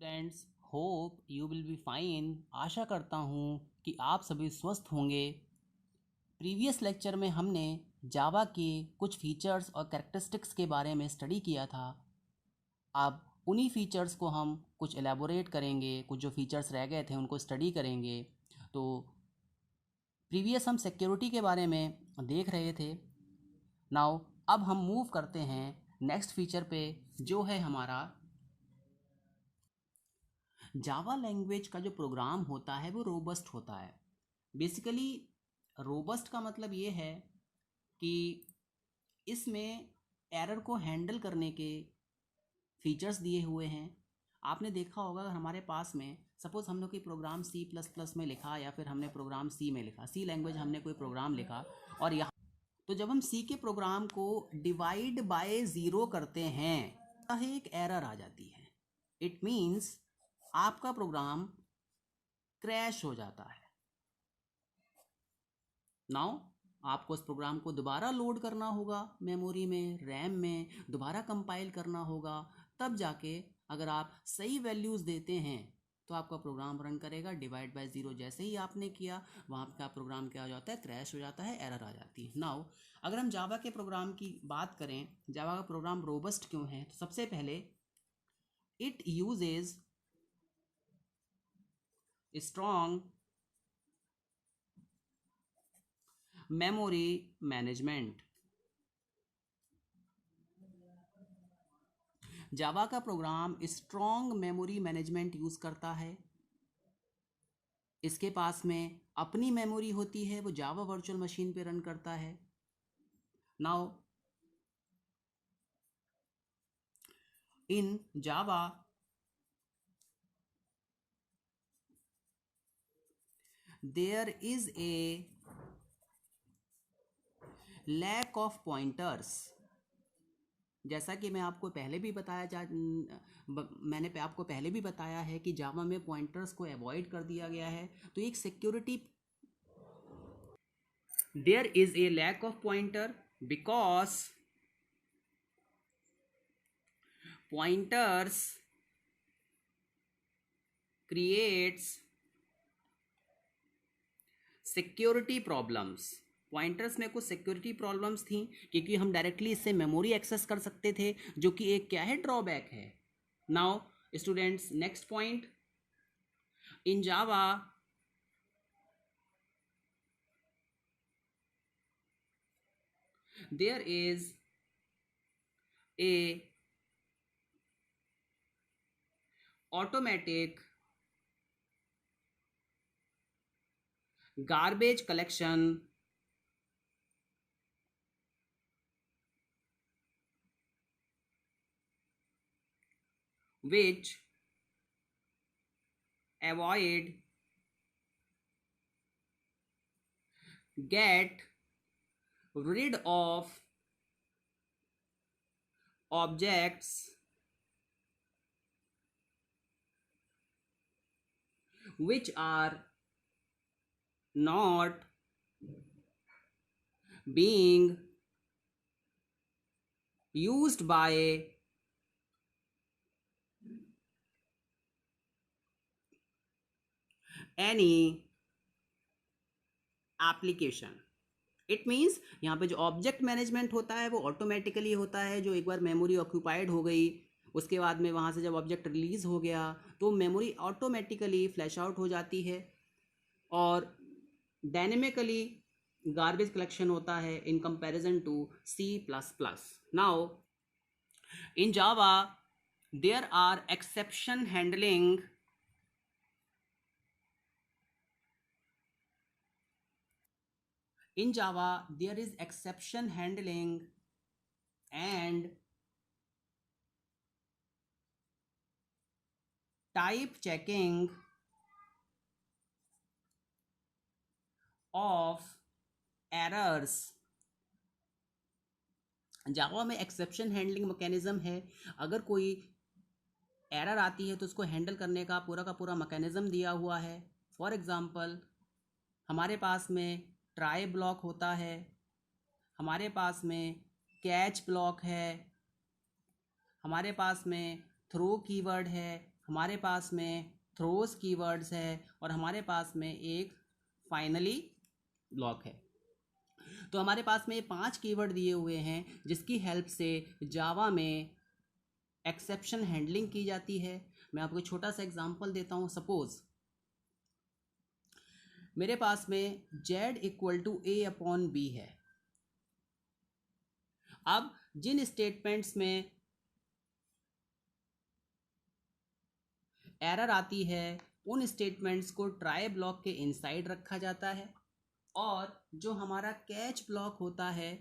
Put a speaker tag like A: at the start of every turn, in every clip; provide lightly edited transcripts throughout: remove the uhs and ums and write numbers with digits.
A: Friends, hope you will be fine. आशा करता हूँ कि आप सभी स्वस्थ होंगे। प्रीवियस लेक्चर में हमने जावा के कुछ फीचर्स और कैरेक्टरिस्टिक्स के बारे में स्टडी किया था। अब उन्हीं फीचर्स को हम कुछ एलेबोरेट करेंगे, कुछ जो फीचर्स रह गए थे उनको स्टडी करेंगे। तो प्रीवियस हम सिक्योरिटी के बारे में देख रहे थे। नाउ अब हम मूव करते हैं नेक्स्ट फीचर पे, जो है हमारा जावा लैंग्वेज का जो प्रोग्राम होता है वो रोबस्ट होता है। बेसिकली रोबस्ट का मतलब ये है कि इसमें एरर को हैंडल करने के फीचर्स दिए हुए हैं। आपने देखा होगा अगर हमारे पास में सपोज़ हम लोग की प्रोग्राम C++ में लिखा, या फिर हमने प्रोग्राम सी में लिखा, सी लैंग्वेज हमने कोई प्रोग्राम लिखा, और यहाँ तो जब हम सी के प्रोग्राम को डिवाइड बाय ज़ीरो करते हैं तो एक एरर आ जाती है। इट मीन्स आपका प्रोग्राम क्रैश हो जाता है। नाउ आपको उस प्रोग्राम को दोबारा लोड करना होगा, मेमोरी में, रैम में दोबारा कंपाइल करना होगा, तब जाके अगर आप सही वैल्यूज़ देते हैं तो आपका प्रोग्राम रन करेगा। डिवाइड बाय ज़ीरो जैसे ही आपने किया, वहाँ का प्रोग्राम क्या हो जाता है, क्रैश हो जाता है, एरर आ जाती है। नाउ अगर हम जावा के प्रोग्राम की बात करें, जावा का प्रोग्राम रोबस्ट क्यों है, तो सबसे पहले it uses strong memory management. Java का program strong memory management use करता है। इसके पास में अपनी मेमोरी होती है, वो जावा वर्चुअल मशीन पे रन करता है। Now in Java there is a lack of pointers. जैसा कि मैं आपको पहले भी मैंने आपको पहले भी बताया है कि जावा में पॉइंटर्स को अवॉइड कर दिया गया है। तो एक security, there is a lack of pointer because pointers creates security problems. Pointers में कुछ सिक्योरिटी प्रॉब्लम्स थी, क्योंकि हम डायरेक्टली इससे मेमोरी एक्सेस कर सकते थे, जो कि एक क्या है, ड्रॉबैक है। Now students, next point, in Java there is a automatic garbage collection which avoid get rid of objects which are not being used by any application। It means यहाँ पे जो ऑब्जेक्ट मैनेजमेंट होता है वो automatically होता है। जो एक बार मेमोरी ऑक्यूपाइड हो गई, उसके बाद में वहाँ से जब ऑब्जेक्ट रिलीज हो गया तो मेमोरी ऑटोमेटिकली फ्लैश आउट हो जाती है, और डायनेमिकली गार्बेज कलेक्शन होता है in comparison to C++। Now in Java there are exception handling in Java there is exception handling and type checking of errors। जावा में एक्सेप्शन हैंडलिंग मैकेनिज्म है। अगर कोई एरर आती है तो उसको हैंडल करने का पूरा मैकेनिज्म दिया हुआ है। फॉर एग्जांपल, हमारे पास में ट्राई ब्लॉक होता है, हमारे पास में कैच ब्लॉक है, हमारे पास में थ्रो कीवर्ड है, हमारे पास में थ्रोस कीवर्ड्स है और हमारे पास में एक फाइनली ब्लॉक है। तो हमारे पास में ये 5 कीवर्ड दिए हुए हैं जिसकी हेल्प से जावा में एक्सेप्शन हैंडलिंग की जाती है। मैं आपको छोटा सा एग्जांपल देता हूँ। सपोज मेरे पास में z equal to a upon b है। अब जिन स्टेटमेंट्स में एरर आती है उन स्टेटमेंट्स को ट्राई ब्लॉक के इनसाइड रखा जाता है और जो हमारा कैच ब्लॉक होता है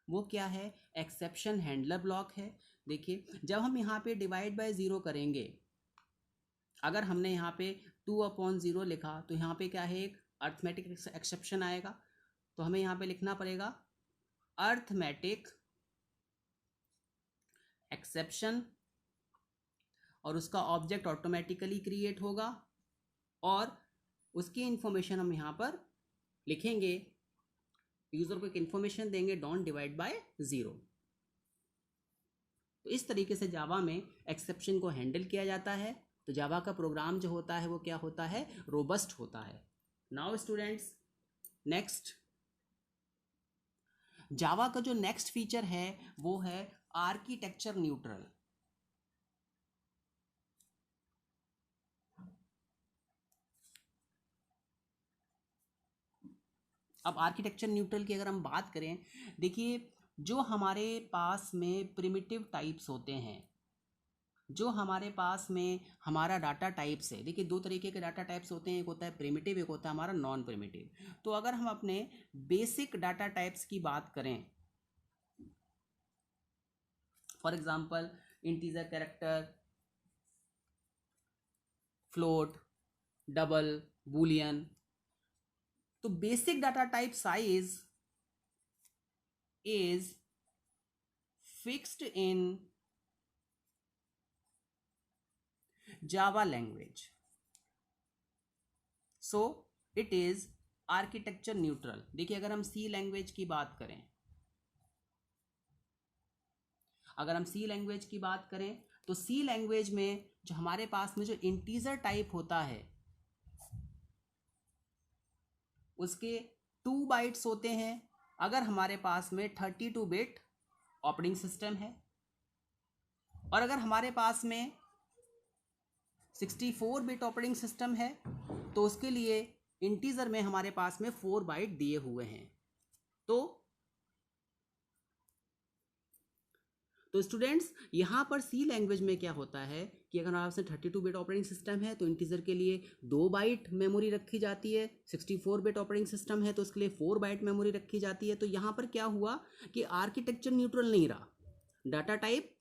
A: वो क्या है, एक्सेप्शन हैंडलर ब्लॉक है। देखिए जब हम यहाँ पे डिवाइड बाय ज़ीरो करेंगे, अगर हमने यहाँ पे 2/0 लिखा तो यहाँ पे क्या है, एक अर्थमेटिक एक्सेप्शन आएगा। तो हमें यहाँ पे लिखना पड़ेगा अर्थमेटिक एक्सेप्शन और उसका ऑब्जेक्ट ऑटोमेटिकली क्रिएट होगा और उसकी इंफॉर्मेशन हम यहाँ पर लिखेंगे, यूजर को एक इंफॉर्मेशन देंगे, डोंट डिवाइड बाय ज़ीरो। तो इस तरीके से जावा में एक्सेप्शन को हैंडल किया जाता है। तो जावा का प्रोग्राम जो होता है वो क्या होता है, रोबस्ट होता है। नाउ स्टूडेंट्स, नेक्स्ट जावा का जो नेक्स्ट फीचर है वो है आर्किटेक्चर न्यूट्रल। अब आर्किटेक्चर न्यूट्रल की अगर हम बात करें, देखिए जो हमारे पास में प्रिमिटिव टाइप्स होते हैं, जो हमारे पास में हमारा डाटा टाइप्स है, देखिए दो तरीके के डाटा टाइप्स होते हैं, एक होता है प्रिमिटिव, एक होता है हमारा नॉन प्रिमिटिव। तो अगर हम अपने बेसिक डाटा टाइप्स की बात करें, for example integer, character, float, double, boolean, तो basic data type size is fixed in Java language, so it is architecture neutral। देखिए अगर हम C लैंग्वेज की बात करें, तो C लैंग्वेज में जो हमारे पास में जो इंटीजर टाइप होता है उसके 2 बाइट्स होते हैं। अगर हमारे पास में 32 बिट ऑपरेटिंग सिस्टम है और अगर हमारे पास में 64 बिट ऑपरेटिंग सिस्टम है तो उसके लिए इंटीजर में हमारे पास में 4 बाइट दिए हुए हैं। तो स्टूडेंट्स यहाँ पर सी लैंग्वेज में क्या होता है कि अगर हमारे पास 32 बिट ऑपरेटिंग सिस्टम है तो इंटीजर के लिए 2 बाइट मेमोरी रखी जाती है, 64 बिट ऑपरेटिंग सिस्टम है तो उसके लिए 4 बाइट मेमोरी रखी जाती है। तो यहाँ पर क्या हुआ कि आर्किटेक्चर न्यूट्रल नहीं रहा, डाटा टाइप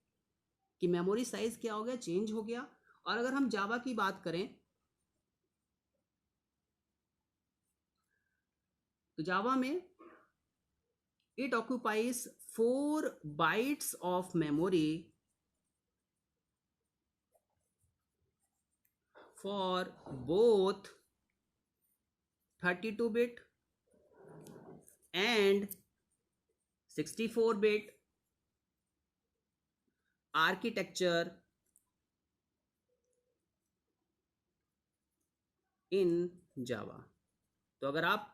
A: की मेमोरी साइज क्या हो गया, चेंज हो गया। और अगर हम जावा की बात करें तो जावा में it occupies 4 bytes of memory for both 32 bit and 64 bit architecture in Java। तो अगर आप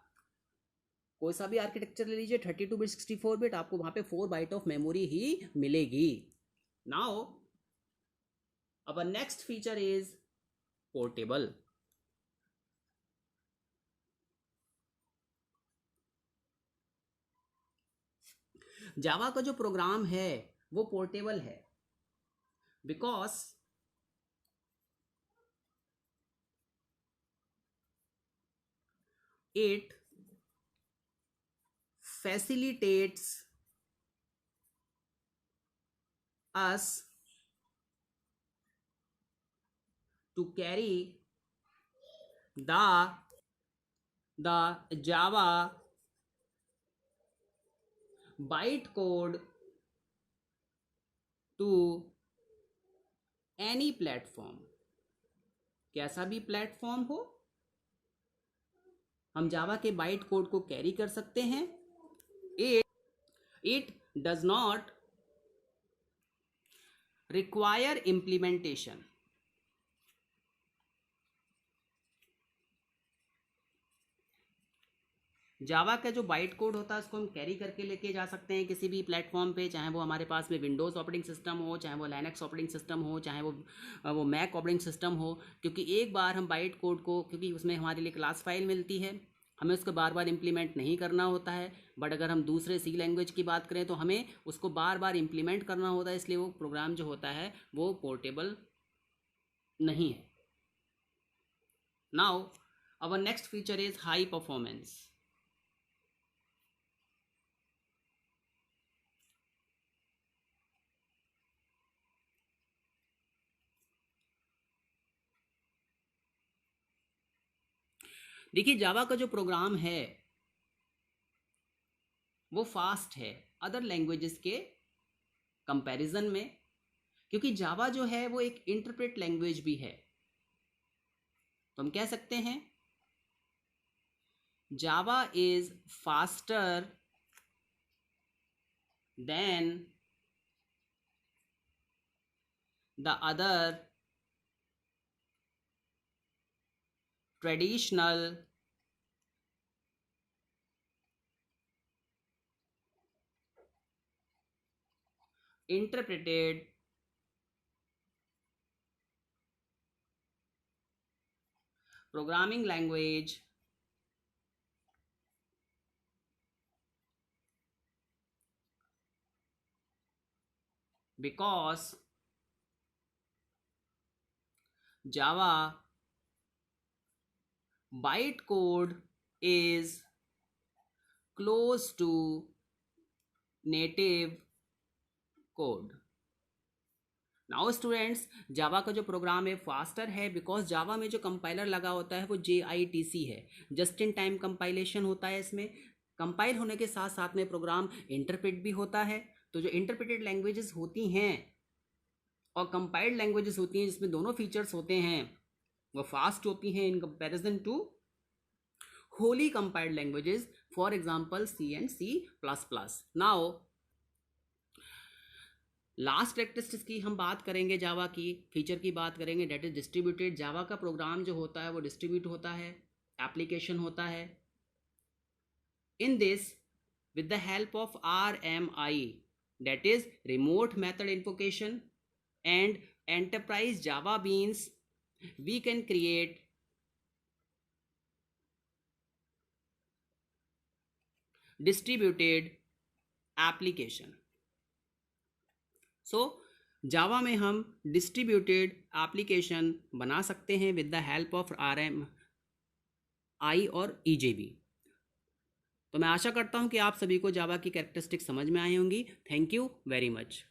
A: कोई सा भी आर्किटेक्चर ले लीजिए, 32 बिट 64 बिट, आपको वहां पे 4 बाइट ऑफ मेमोरी ही मिलेगी। Now our next feature is portable. Java का जो प्रोग्राम है वो पोर्टेबल है because it facilitates us to carry the Java bytecode to any platform। कैसा भी प्लेटफॉर्म हो हम जावा के बाइट कोड को कैरी कर सकते हैं। It does not require implementation। जावा का जो बाइट कोड होता है उसको हम कैरी करके लेके जा सकते हैं किसी भी प्लेटफॉर्म पे, चाहे वो हमारे पास में विंडोज़ ऑपरेटिंग सिस्टम हो, चाहे वो लाइनक्स ऑपरेटिंग सिस्टम हो, चाहे वो मैक ऑपरेटिंग सिस्टम हो। क्योंकि एक बार हम बाइट कोड को, क्योंकि उसमें हमारे लिए क्लास फाइल मिलती है, हमें उसको बार बार इम्प्लीमेंट नहीं करना होता है। बट अगर हम दूसरे सी लैंग्वेज की बात करें तो हमें उसको बार बार इम्प्लीमेंट करना होता है, इसलिए वो प्रोग्राम जो होता है वो पोर्टेबल नहीं है। Now our next feature is high performance. देखिए, जावा का जो प्रोग्राम है वो फास्ट है अदर लैंग्वेजेस के कंपैरिजन में, क्योंकि जावा जो है वो एक इंटरप्रेट लैंग्वेज भी है। तो हम कह सकते हैं Java is faster than the other traditional interpreted programming language because Java bytecode is close to native code. Now students, Java का जो प्रोग्राम है फास्टर है बिकॉज जावा में जो कंपाइलर लगा होता है वो JITC है, जस्ट इन टाइम कंपाइलेशन होता है। इसमें कंपाइल होने के साथ साथ में प्रोग्राम इंटरप्रेट भी होता है। तो जो इंटरप्रेटेड लैंग्वेजेस होती हैं और कंपाइल्ड लैंग्वेजेस होती हैं जिसमें दोनों फीचर्स होते हैं वो फास्ट होती हैं in comparison to wholly compiled languages, for example C and C++। Now last characteristics की हम बात करेंगे, जावा की फीचर की बात करेंगे, डेट इज डिस्ट्रीब्यूटेड। जावा का प्रोग्राम जो होता है वो डिस्ट्रीब्यूट होता है, एप्लीकेशन होता है। In this with the help of RMI, that is remote method invocation and enterprise Java beans, we can create distributed application. So जावा में हम डिस्ट्रीब्यूटेड एप्लीकेशन बना सकते हैं with the help of RMI और EJB। तो मैं आशा करता हूं कि आप सभी को जावा की कैरेक्टरिस्टिक्स समझ में आई होंगी। Thank you very much.